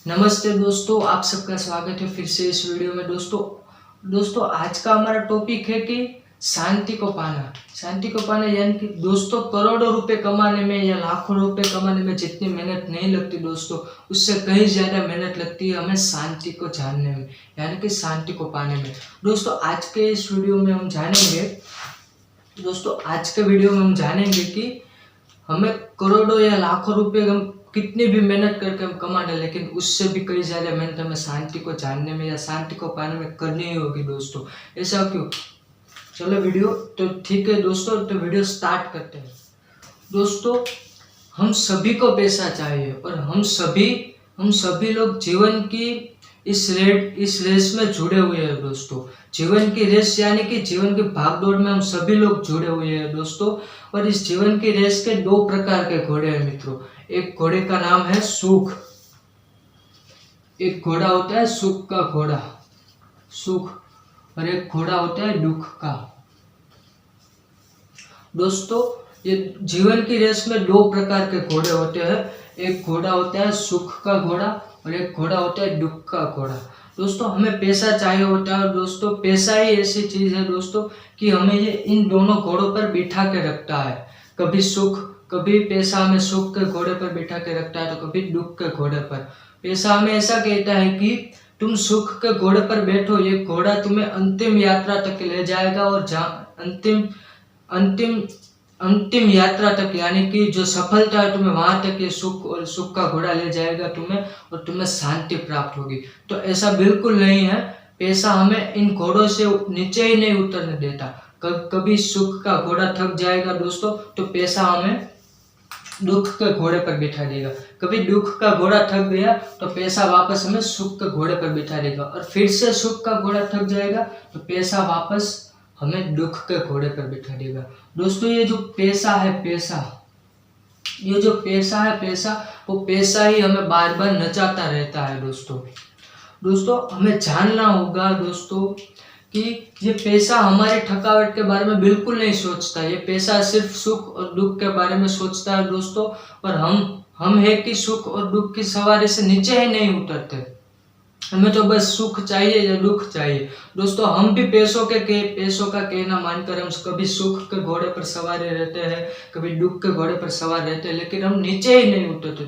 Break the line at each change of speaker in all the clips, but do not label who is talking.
नमस्ते दोस्तों, आप सबका स्वागत है फिर से इस वीडियो में। दोस्तों आज का हमारा टॉपिक है कि शांति को पाना। शांति को पाना यानी कि दोस्तों करोड़ों रुपए कमाने में या लाखों रुपए कमाने में जितनी मेहनत नहीं लगती दोस्तों, उससे कहीं ज़्यादा मेहनत लगती है हमें शांति को जानने में, यानी कि शांति को पाने में। दोस्तों आज के इस वीडियो में हम जानेंगे कि हमें करोड़ों या लाखों रुपए हम कितनी भी मेहनत करके हम कमा लें, लेकिन उससे भी कई ज़्यादा मेहनत हमें शांति को जानने में या शांति को पाने में करनी ही होगी दोस्तों। ऐसा क्यों? चलो वीडियो तो ठीक है दोस्तों, तो वीडियो स्टार्ट करते हैं। दोस्तों हम सभी को पैसा चाहिए और हम सभी लोग जीवन की इस रेस में जुड़े हुए हैं दोस्तों। जीवन की रेस यानी कि जीवन की भागदौड़ में हम सभी लोग जुड़े हुए हैं दोस्तों। और इस जीवन की रेस के दो प्रकार के घोड़े हैं मित्रों। एक घोड़े का नाम है सुख, एक घोड़ा होता है सुख का घोड़ा, सुख, और एक घोड़ा होता है दुख का। दोस्तों ये जीवन की रेस में दो प्रकार के घोड़े होते हैं। एक घोड़ा होता है सुख का घोड़ा और एक घोड़ा होता है दुख का घोड़ा। दोस्तों हमें पैसा चाहिए होता है दोस्तों। पैसा ही ऐसी चीज है दोस्तों कि हमें ये इन दोनों घोड़ों पर बिठा के रखता है। कभी पैसा हमें सुख के घोड़े पर बिठा के रखता है तो कभी दुख के घोड़े पर। पैसा हमें ऐसा कहता है कि तुम सुख के घोड़े पर बैठो, ये घोड़ा तुम्हें अंतिम यात्रा तक ले जाएगा और जहाँ अंतिम यात्रा तक यानी कि जो सफलता है तुम्हें वहां तक ये सुख का घोड़ा ले जाएगा तुम्हें, और तुम्हें शांति प्राप्त होगी। तो ऐसा बिल्कुल नहीं है। पैसा हमें इन घोड़ों से नीचे ही नहीं उतरने देता। कभी सुख का घोड़ा थक जाएगा दोस्तों तो पैसा हमें दुख के घोड़े पर बिठा देगा। कभी दुख का घोड़ा थक गया तो पैसा वापस हमें सुख के घोड़े पर बिठा देगा, और फिर से सुख का घोड़ा थक जाएगा तो पैसा वापस हमें दुख के घोड़े पर बिठा देगा। दोस्तों ये जो पैसा है वो पैसा ही हमें बार बार नचाता रहता है दोस्तों हमें जानना होगा दोस्तों कि ये पैसा हमारे थकावट के बारे में बिल्कुल नहीं सोचता। ये पैसा सिर्फ सुख और दुख के बारे में सोचता है दोस्तों। और हम है कि सुख और दुख की सवारी से नीचे ही नहीं उतरते। हमें तो बस सुख चाहिए या दुख चाहिए दोस्तों। हम भी पैसों का कहना मानकर हम कभी सुख के घोड़े पर सवार रहते हैं, कभी दुख के घोड़े पर सवार रहते हैं, लेकिन हम नीचे ही नहीं उतरते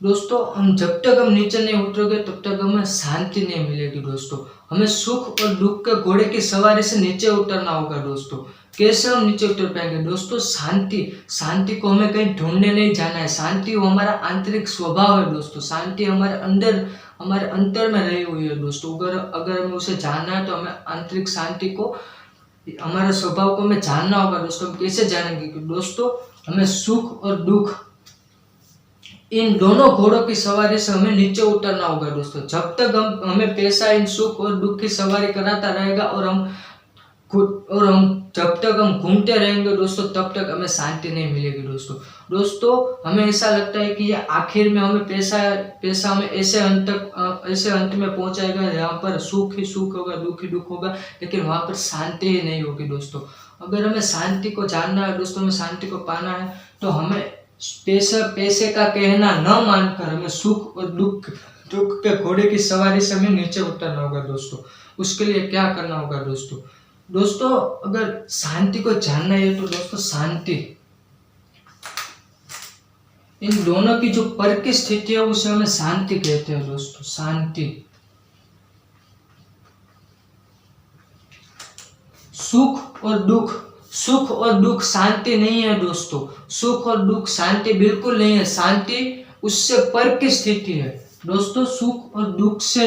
दोस्तों हम जब तक हम नीचे नहीं उतरोगे तब तक हमें शांति नहीं मिलेगी दोस्तों। हमें सुख और दुख के घोड़े की सवारी से नीचे उतरना होगा दोस्तों। कैसे हम नीचे उतर पाएंगे दोस्तों? शांति को हमें कहीं ढूंढने नहीं जाना है। शांति वो हमारा आंतरिक स्वभाव है दोस्तों। शांति हमारे अंतर में रही हुई है दोस्तों। अगर हमें उसे जानना है तो हमें आंतरिक शांति को, हमारे स्वभाव को हमें जानना होगा दोस्तों। हम कैसे जानेंगे कि दोस्तों हमें सुख और दुख इन दोनों घोड़ों की सवारी से हमें नीचे उतरना होगा दोस्तों। जब तक हमें पैसा इन सुख और दुख की सवारी कराता रहेगा और हम जब तक हम घूमते रहेंगे दोस्तों तब तक हमें शांति नहीं मिलेगी दोस्तों हमें ऐसा लगता है कि ये आखिर में हमें पैसा हमें ऐसे अंत में पहुंचाएगा जहाँ पर सुख ही सुख होगा, दुख ही दुख होगा, लेकिन वहां पर शांति ही नहीं होगी दोस्तों। अगर हमें शांति को जानना है दोस्तों, हमें शांति को पाना है तो हमें पैसे का कहना न मानकर हमें सुख और दुख के घोड़े की सवारी से हमें नीचे उतरना होगा दोस्तों। उसके लिए क्या करना होगा दोस्तों अगर शांति को जानना है तो दोस्तों शांति, इन दोनों की जो पर की स्थिति है उसे हमें शांति कहते हैं दोस्तों। शांति, सुख और दुख शांति नहीं है दोस्तों। सुख और दुख शांति बिल्कुल नहीं है। शांति उससे पर की स्थिति है दोस्तों। सुख और दुख से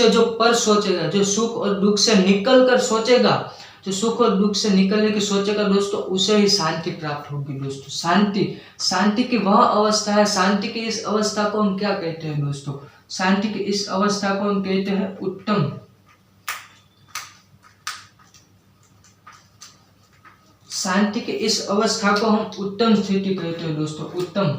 जो पर सोचेगा, जो सुख और दुख से निकल कर सोचेगा, जो सुख और दुख से निकलने की सोचेगा दोस्तों, उसे ही शांति प्राप्त होगी दोस्तों। शांति की वह अवस्था है। शांति की इस अवस्था को हम क्या कहते हैं दोस्तों? शांति की इस अवस्था को हम कहते हैं उत्तम। शांति की इस अवस्था को हम उत्तम स्थिति कहते हैं दोस्तों, उत्तम।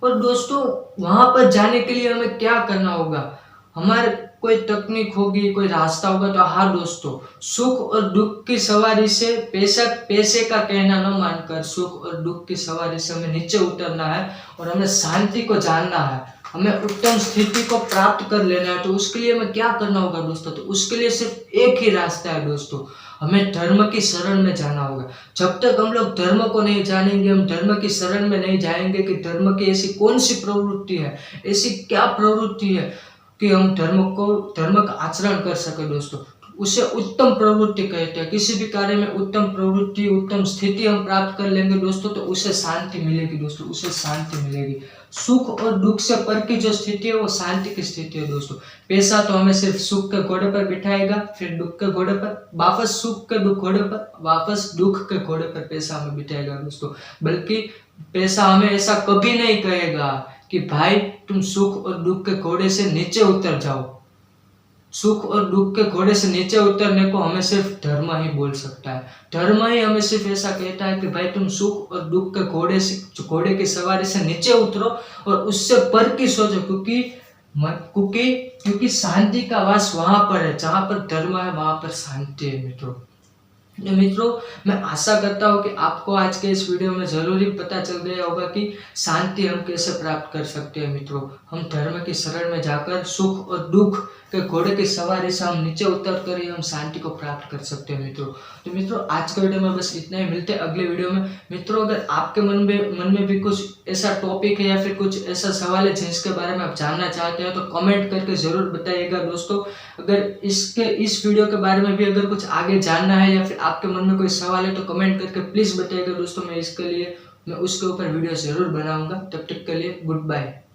और दोस्तों वहां पर जाने के लिए हमें क्या करना होगा? हमारे कोई तकनीक होगी, कोई रास्ता होगा तो हाँ दोस्तों, सुख और दुख की सवारी से पैसे का कहना न मानकर सुख और दुख की सवारी से हमें नीचे उतरना है और हमें शांति को जानना है। हमें उत्तम स्थिति को प्राप्त कर लेना है, तो उसके लिए हमें क्या करना होगा दोस्तों? तो उसके लिए सिर्फ एक ही रास्ता है दोस्तों, हमें धर्म की शरण में जाना होगा। जब तक हम लोग धर्म को नहीं जानेंगे, हम धर्म की शरण में नहीं जाएंगे कि धर्म की ऐसी कौन सी प्रवृत्ति है, ऐसी क्या प्रवृत्ति है कि हम धर्म का आचरण कर सके दोस्तों, उसे उत्तम प्रवृत्ति कहते हैं। किसी भी कार्य में उत्तम प्रवृत्ति, उत्तम स्थिति हम प्राप्त कर लेंगे दोस्तों, तो उसे शांति मिलेगी दोस्तों, उसे शांति मिलेगी। सुख और दुख से पर की जो स्थिति है वो शांति की स्थिति है दोस्तों। पैसा तो हमें सिर्फ सुख के घोड़े पर बिठाएगा, फिर दुख के घोड़े पर, वापस सुख के घोड़े पर, वापस दुख के घोड़े पर पैसा हमें बिठाएगा दोस्तों। बल्कि पैसा हमें ऐसा कभी नहीं कहेगा कि भाई तुम सुख और दुख के घोड़े से नीचे उतर जाओ। सुख और दुख के घोड़े से नीचे उतरने को हमें सिर्फ धर्म ही बोल सकता है। धर्म ही हमें सिर्फ ऐसा कहता है कि भाई तुम सुख और दुख के घोड़े की सवारी से नीचे उतरो और उससे पर की सोचो, क्योंकि शांति का वास वहां पर है, जहां पर धर्म है वहां पर शांति है मित्रों। मित्रों, मैं आशा करता हूँ कि आपको आज के इस वीडियो में जरूर ही पता चल गया होगा कि शांति हम कैसे प्राप्त कर सकते हैं मित्रों। हम धर्म की शरण में जाकर सुख और दुख के घोड़े की सवारी से हम नीचे उतर कर ही हम शांति को प्राप्त कर सकते हैं मित्रों। तो मित्रों, आज के वीडियो में बस इतना ही। मिलते हैं अगले वीडियो में। मित्रों, अगर आपके मन में भी कुछ ऐसा टॉपिक है या फिर कुछ ऐसा सवाल है जिसके बारे में आप जानना चाहते हो, तो कमेंट करके जरूर बताइएगा दोस्तों। अगर इस वीडियो के बारे में भी अगर कुछ आगे जानना है या फिर आपके मन में कोई सवाल है, तो कमेंट करके प्लीज बताइएगा दोस्तों। मैं उसके ऊपर वीडियो जरूर बनाऊंगा। तब तक के लिए गुड बाय।